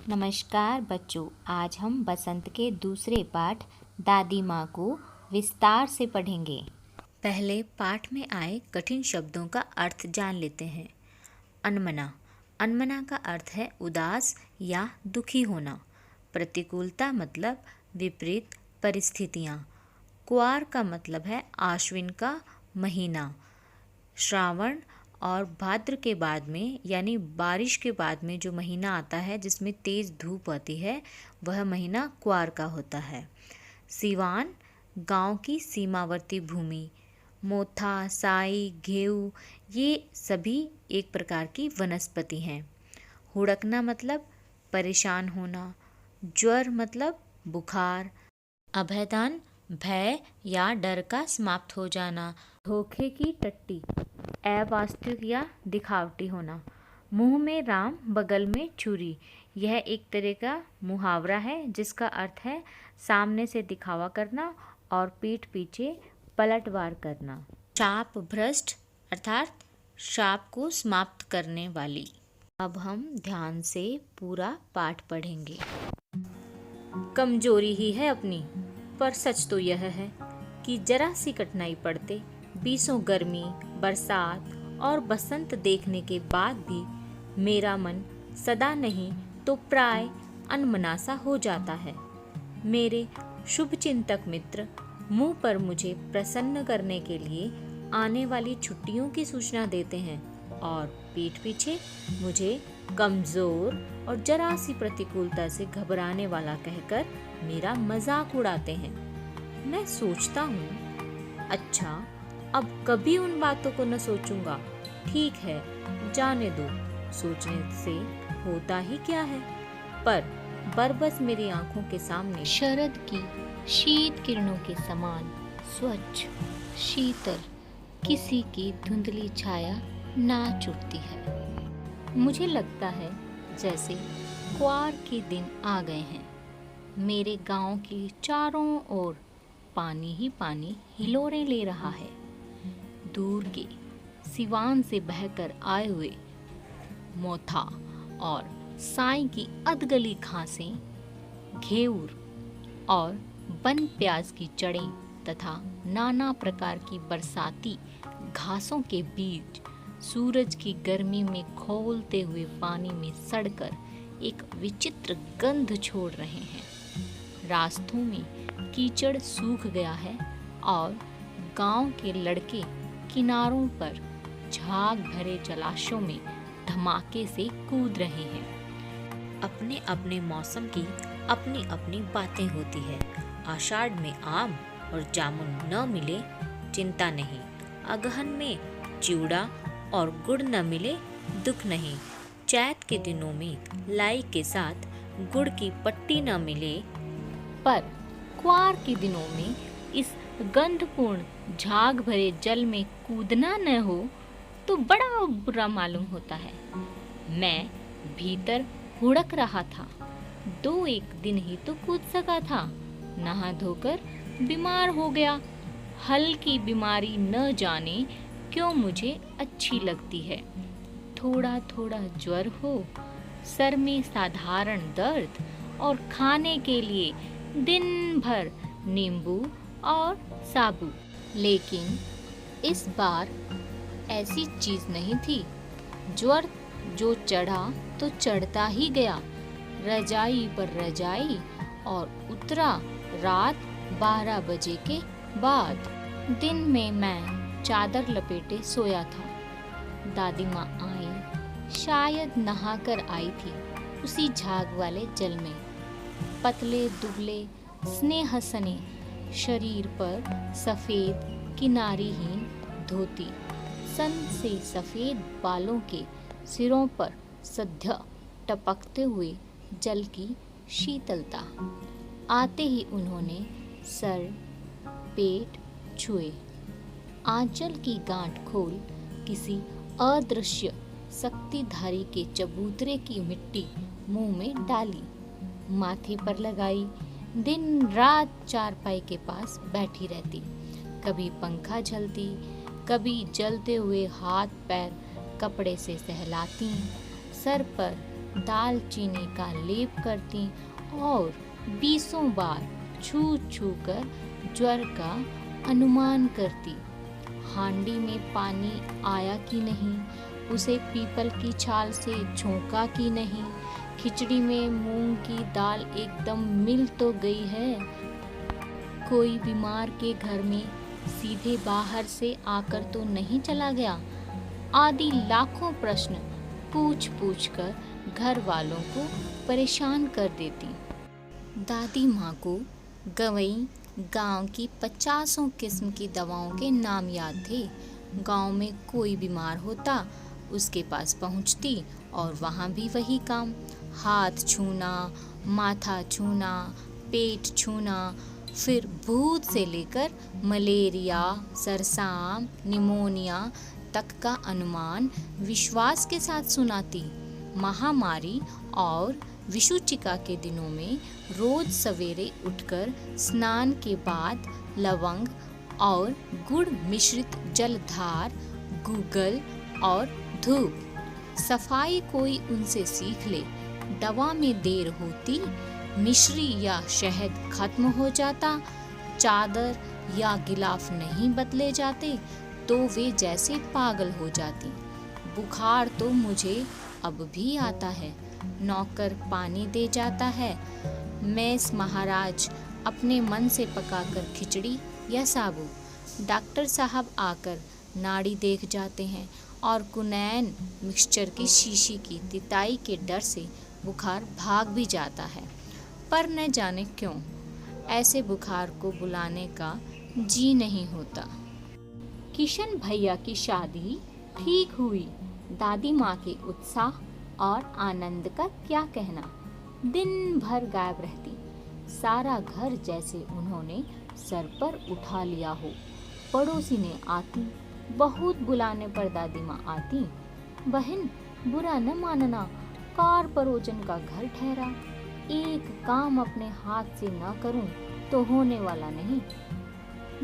नमस्कार बच्चों, आज हम बसंत के दूसरे पाठ दादी माँ को विस्तार से पढ़ेंगे। पहले पाठ में आए कठिन शब्दों का अर्थ जान लेते हैं। अनमना। अनमना का अर्थ है उदास या दुखी होना। प्रतिकूलता मतलब विपरीत परिस्थितियाँ। कुआर का मतलब है आश्विन का महीना। श्रावण और भाद्र के बाद में यानी बारिश के बाद में जो महीना आता है जिसमें तेज़ धूप आती है वह महीना कुआर का होता है। सिवान गांव की सीमावर्ती भूमि। मोथा, साई, घेऊ ये सभी एक प्रकार की वनस्पति हैं। हुड़कना मतलब परेशान होना। ज्वर मतलब बुखार। अभयदान भय या डर का समाप्त हो जाना। धोखे की टट्टी अवास्तविक या दिखावटी होना। मुंह में राम बगल में छुरी, यह एक तरह का मुहावरा है जिसका अर्थ है सामने से दिखावा करना और पीठ पीछे पलटवार करना। शाप भ्रष्ट अर्थात शाप को समाप्त करने वाली। अब हम ध्यान से पूरा पाठ पढ़ेंगे। कमजोरी ही है अपनी, पर सच तो यह है कि जरा सी कठिनाई पड़ते बीसों गर्मी, बरसात और बसंत देखने के बाद भी मेरा मन सदा नहीं तो प्राय अनमनासा हो जाता है। मेरे शुभचिंतक मित्र मुंह पर मुझे प्रसन्न करने के लिए आने वाली छुट्टियों की सूचना देते हैं और पीठ पीछे मुझे कमज़ोर और जरा सी प्रतिकूलता से घबराने वाला कहकर मेरा मजाक उड़ाते हैं। मैं सोचता हूँ, अच्छा अब कभी उन बातों को न सोचूंगा। ठीक है, जाने दो, सोचने से होता ही क्या है। पर बरबस मेरी आंखों के सामने शरद की शीत किरणों के समान स्वच्छ शीतल किसी की धुंधली छाया नाच उठती है। मुझे लगता है जैसे कुआर के दिन आ गए हैं। मेरे गांव के चारों ओर पानी ही पानी हिलोरें ले रहा है। दूर के सिवान से बहकर आए हुए मोथा और साई की अधगली घासें, घेऊर और वन प्याज की जड़ें तथा नाना प्रकार की बरसाती घासों के बीज सूरज की गर्मी में खौलते हुए पानी में सड़कर एक विचित्र गंध छोड़ रहे हैं। रास्तों में कीचड़ सूख गया है और गांव के लड़के किनारों पर झाग भरे जलाशयों में धमाके से कूद रहे हैं। अपने अपने मौसम की अपनी अपनी बातें होती है। आषाढ़ में आम और जामुन न मिले चिंता नहीं। अगहन में चिवड़ा और गुड़ न मिले दुख नहीं। चैत के दिनों में लाई के साथ गुड़ की पट्टी न मिले, पर कुआर के दिनों में इस गंधपूर्ण झाग भरे जल में कूदना न हो तो बड़ा बुरा मालूम होता है। मैं भीतर हुड़क रहा था। 2-1 दिन ही तो कूद सका था। नहा धोकर बीमार हो गया। हल्की बीमारी न जाने क्यों मुझे अच्छी लगती है। थोड़ा थोड़ा ज्वर हो, सर में साधारण दर्द और खाने के लिए दिन भर नींबू और साबु। लेकिन इस बार ऐसी चीज नहीं थी। ज्वर जो चढ़ा तो चढ़ता ही गया, रजाई पर रजाई, और उतरा रात 12 बजे के बाद। दिन में मैं चादर लपेटे सोया था। दादी माँ आई, शायद नहाकर आई थी उसी झाग वाले जल में। पतले दुबले स्नेह सने शरीर पर सफेद किनारीहीन धोती, सन से सफेद बालों के सिरों पर सध्या टपकते हुए जल की शीतलता। आते ही उन्होंने सर पेट छुए। आंचल की गांठ खोल किसी अदृश्य शक्तिधारी के चबूतरे की मिट्टी मुंह में डाली, माथे पर लगाई। दिन रात चारपाई के पास बैठी रहती। कभी पंखा झलती, कभी जलते हुए हाथ पैर कपड़े से सहलाती। सर पर दालचीनी का लेप करती और 20 बार छू छू कर ज्वर का अनुमान करती। हांडी में पानी आया कि नहीं, उसे पीपल की छाल से झोंका कि नहीं, खिचड़ी में मूंग की दाल एकदम मिल तो गई है, कोई बीमार के घर में सीधे बाहर से आकर तो नहीं चला गया, आदि लाखों प्रश्न पूछ पूछ कर घर वालों को परेशान कर देती। दादी माँ को गवई गांव की 50 किस्म की दवाओं के नाम याद थे। गांव में कोई बीमार होता, उसके पास पहुंचती और वहाँ भी वही काम, हाथ छूना, माथा छूना, पेट छूना, फिर भूत से लेकर मलेरिया, सरसाम, निमोनिया तक का अनुमान विश्वास के साथ सुनाती। महामारी और विषुचिका के दिनों में रोज सवेरे उठकर स्नान के बाद लवंग और गुड़ मिश्रित जलधार, गूगल और धूप, सफाई कोई उनसे सीख ले। दवा में देर होती, मिश्री या शहद खत्म हो जाता, चादर या गिलाफ नहीं बदले जाते तो वे जैसे पागल हो जाती। बुखार तो मुझे अब भी आता है, नौकर पानी दे जाता है, मैस महाराज अपने मन से पकाकर खिचड़ी या साबू, डॉक्टर साहब आकर नाड़ी देख जाते हैं और कुनैन मिक्सचर की शीशी की तिताई के डर से बुखार भाग भी जाता है। पर न जाने क्यों ऐसे बुखार को बुलाने का जी नहीं होता। किशन भैया की शादी ठीक हुई। दादी माँ के उत्साह और आनंद का क्या कहना। दिन भर गायब रहती, सारा घर जैसे उन्होंने सर पर उठा लिया हो। पड़ोसी ने आती, बहुत बुलाने पर दादी माँ आती। बहन बुरा न मानना, कार परोजन का घर ठहरा, एक काम अपने हाथ से न करूं तो होने वाला नहीं।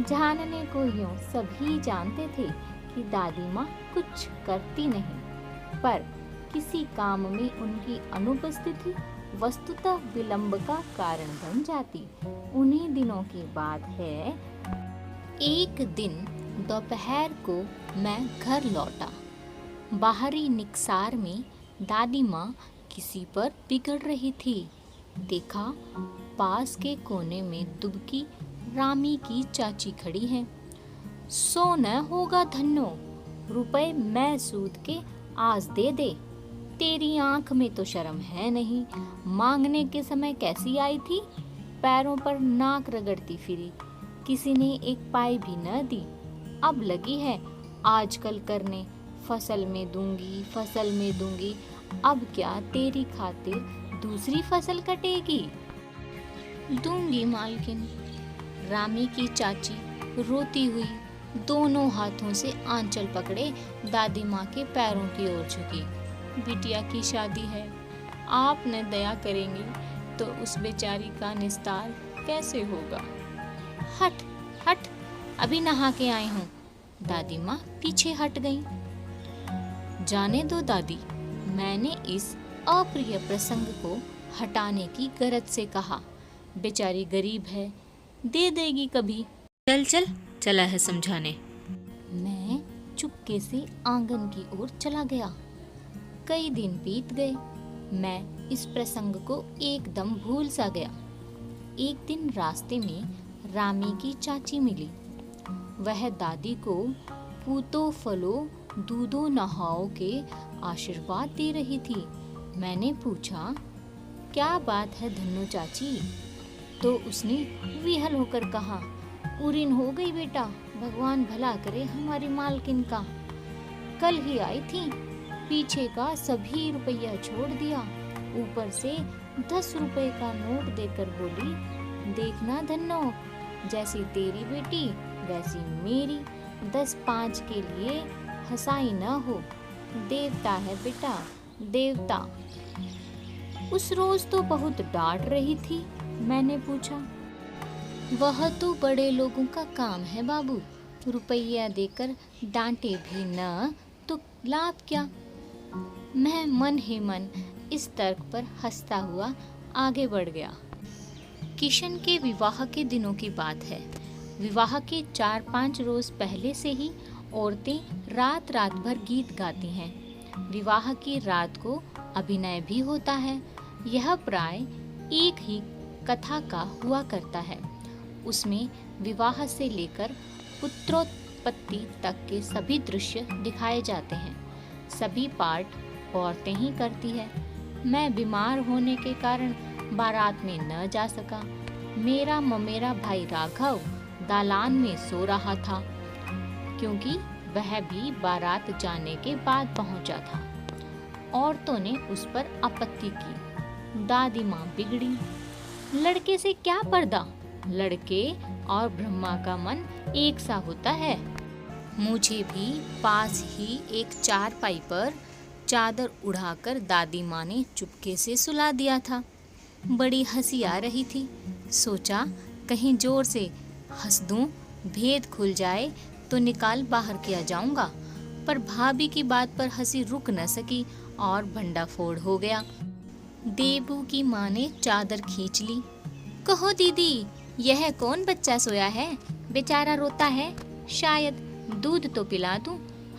जानने को यूं सभी जानते थे कि दादी माँ कुछ करती नहीं, पर किसी काम में उनकी अनुपस्थिति वस्तुतः विलंब का कारण बन जाती। उन्हीं दिनों की बात है। एक दिन दोपहर को मैं घर लौटा। बाहरी निकसार में दादी माँ किसी पर बिगड़ रही थी। देखा, पास के कोने में दुबकी रामी की चाची खड़ी है। सो न होगा धन्नो, रुपए मैं सूद के आज दे दे। तेरी आंख में तो शर्म है नहीं, मांगने के समय कैसी आई थी, पैरों पर नाक रगड़ती फिरी, किसी ने एक पाई भी न दी। अब लगी है आजकल करने, फसल में दूंगी, फसल में दूंगी। अब क्या तेरी खातिर दूसरी फसल कटेगी? दूंगी मालकिन। रामी की चाची रोती हुई दोनों हाथों से आंचल पकड़े दादी माँ के पैरों की ओर झुकी। बिटिया की शादी है, आप न दया करेंगे तो उस बेचारी का निस्तार कैसे होगा? हट हट, अभी नहा के आई हूँ। दादी माँ पीछे हट गईं। जाने दो दादी, मैंने इस अप्रिय प्रसंग को हटाने की गरज से कहा। बेचारी गरीब है, दे देगी कभी। चल चल, चला है समझाने। मैं चुपके से आंगन की ओर चला गया। कई दिन बीत गए, मैं इस प्रसंग को एकदम भूल सा गया। एक दिन रास्ते में रामी की चाची मिली। वह दादी को पूतो फलो दूधो नहाओ के आशीर्वाद दे रही थी। मैंने पूछा, क्या बात है धन्नो चाची? तो उसने विहल होकर कहा, उरीन हो गई बेटा, भगवान भला करे हमारी मालकिन का। कल ही आई थी, पीछे का सभी रुपया छोड़ दिया, ऊपर से 10 रुपए का नोट देकर बोली, देखना धन्नो, जैसी तेरी बेटी वैसी मेरी, 10-5 के लिए हंसाई न हो। देवता है बेटा, देवता। उस रोज तो बहुत डांट रही थी। मैंने पूछा, वह तो बड़े लोगों का काम है बाबू, रुपया देकर डांटे भी न तो लाभ क्या? मैं मन ही मन इस तर्क पर हंसता हुआ आगे बढ़ गया। किशन के विवाह के दिनों की बात है। विवाह के 4-5 रोज पहले से ही औरतें रात रात भर गीत गाती हैं। विवाह की रात को अभिनय भी होता है। यह प्राय एक ही कथा का हुआ करता है। उसमें विवाह से लेकर पुत्रोत्पत्ति तक के सभी दृश्य दिखाए जाते हैं। सभी पार्ट औरतें ही करती है। मैं बीमार होने के कारण बारात में न जा सका। मेरा ममेरा भाई राघव दालान में सो रहा था, क्योंकि वह भी बारात जाने के बाद पहुंचा था। औरतों ने उस पर आपत्ति की। दादी माँ बिगड़ी। लड़के से क्या पर्दा, लड़के और ब्रह्मा का मन एक सा होता है। मुझे भी पास ही एक चारपाई पर चादर उड़ाकर दादी माँ ने चुपके से सुला दिया था। बड़ी हंसी आ रही थी। सोचा कहीं जोर से हंस दूं, भेद खुल जाए तो निकाल बाहर किया जाऊंगा, पर भाभी की बात पर हंसी रुक न सकी और भंडाफोड़ हो गया। देबू की माँ ने चादर खींच ली। कहो दीदी, यह कौन बच्चा सोया है? बेचारा रोता है, शायद दूध तो पिला दूं।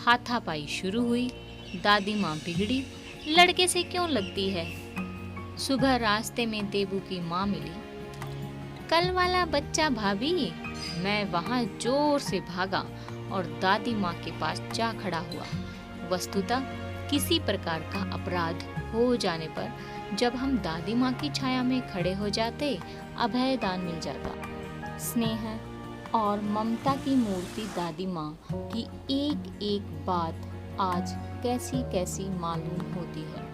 हाथापाई शुरू हुई। दादी माँ बिगड़ी। लड़के से क्यों लगती है? सुबह रास्ते में देबू की माँ मिली। कल वाला बच्चा भाभी। मैं वहाँ जोर से भागा और दादी माँ के पास जा खड़ा हुआ। वस्तुतः किसी प्रकार का अपराध हो जाने पर जब हम दादी माँ की छाया में खड़े हो जाते, अभय दान मिल जाता। स्नेह और ममता की मूर्ति दादी माँ की एक एक बात आज कैसी कैसी मालूम होती है।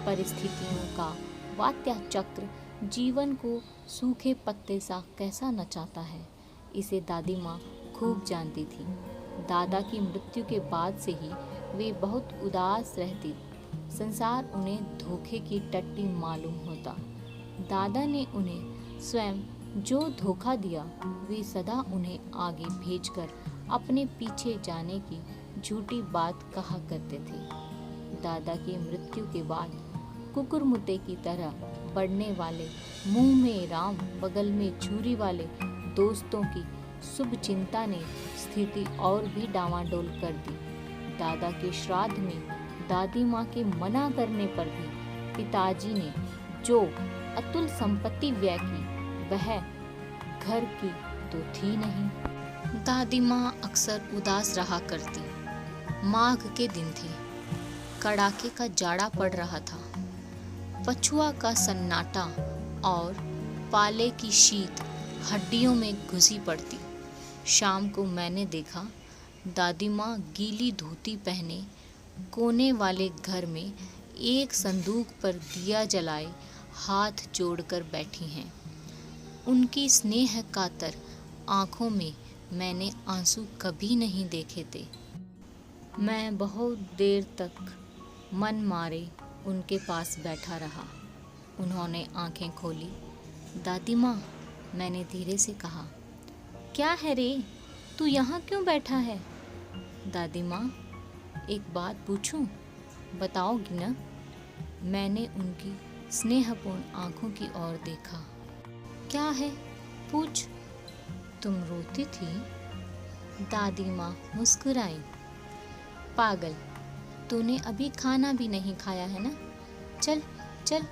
परिस्थितियों का वात्या चक्र जीवन को सूखे पत्ते सा कैसा नचाता है, इसे दादी माँ खूब जानती थी। दादा की मृत्यु के बाद से ही वे बहुत उदास रहती। संसार उन्हें धोखे की टट्टी मालूम होता। दादा ने उन्हें स्वयं जो धोखा दिया, वे सदा उन्हें आगे भेजकर अपने पीछे जाने की झूठी बात कहा करते थे। दादा की मृत्यु के बाद कुकुरमुत्ते की तरह बढ़ने वाले, मुंह में राम बगल में छुरी वाले दोस्तों की शुभ चिंता ने स्थिति और भी डामाडोल कर दी। दादा के श्राद्ध में दादी माँ के मना करने पर भी पिताजी ने जो अतुल संपत्ति व्यय की, वह घर की तो थी नहीं। दादी माँ अक्सर उदास रहा करती। माघ के दिन थे। कड़ाके का जाड़ा पड़ रहा था। पछुआ का सन्नाटा और पाले की शीत हड्डियों में घुसी पड़ती। शाम को मैंने देखा दादी माँ गीली धोती पहने कोने वाले घर में एक संदूक पर दिया जलाए हाथ जोड़कर बैठी हैं। उनकी स्नेह कातर आंखों में मैंने आंसू कभी नहीं देखे थे। मैं बहुत देर तक मन मारे उनके पास बैठा रहा। उन्होंने आंखें खोली। दादी माँ, मैंने धीरे से कहा, क्या है रे, तू यहाँ क्यों बैठा है? दादी माँ, एक बात पूछूं, बताओगी ना? मैंने उनकी स्नेहपूर्ण आंखों की ओर देखा। क्या है, पूछ। तुम रोती थी? दादी माँ मुस्कुराई। पागल, तूने अभी खाना भी नहीं खाया है ना? चल चल,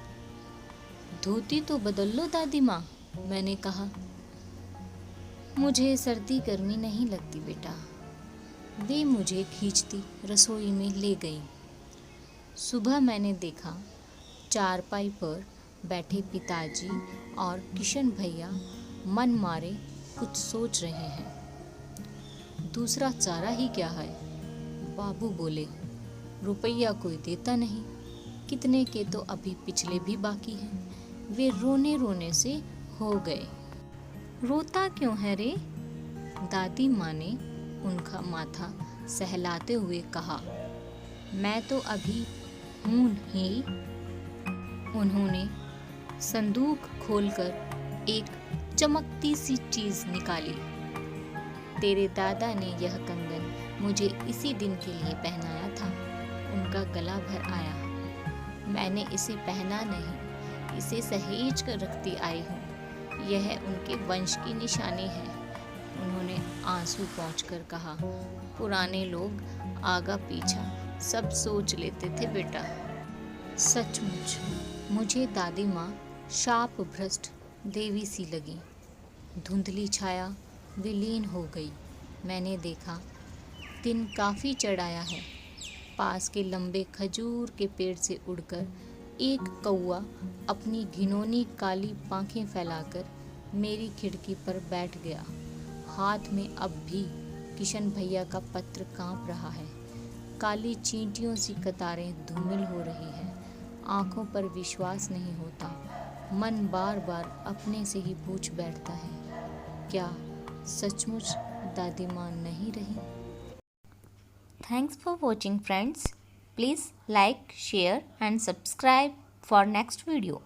धोती तो बदल लो दादी माँ, मैंने कहा। मुझे सर्दी गर्मी नहीं लगती बेटा। वे मुझे खींचती रसोई में ले गई। सुबह मैंने देखा चारपाई पर बैठे पिताजी और किशन भैया मन मारे कुछ सोच रहे हैं। दूसरा चारा ही क्या है? बाबू बोले, रुपया कोई देता नहीं, कितने के तो अभी पिछले भी बाकी हैं। वे रोने रोने से हो गए। रोता क्यों है रे? दादी माँ ने उनका माथा सहलाते हुए कहा। मैं तो अभी हूँ ही। उन्होंने संदूक खोलकर एक चमकती सी चीज निकाली। तेरे दादा ने यह कंगन मुझे इसी दिन के लिए पहनाया था। उनका गला भर आया। मैंने इसे पहना नहीं, इसे सहेज कर रखती आई हूँ। यह उनके वंश की निशानी है। उन्होंने आंसू पोंछकर कहा, पुराने लोग आगा पीछा सब सोच लेते थे बेटा। सचमुच मुझे दादी माँ शाप भ्रष्ट देवी सी लगी। धुंधली छाया विलीन हो गई। मैंने देखा दिन काफ़ी चढ़ाया है। पास के लंबे खजूर के पेड़ से उड़कर एक कौआ अपनी घिनौनी काली पांखें फैलाकर मेरी खिड़की पर बैठ गया। हाथ में अब भी किशन भैया का पत्र कांप रहा है। काली चींटियों सी कतारें धूमिल हो रही है। आंखों पर विश्वास नहीं होता। मन बार बार अपने से ही पूछ बैठता है, क्या सचमुच दादी माँ नहीं रही? Thanks for watching, friends. Please like, share and subscribe for next video.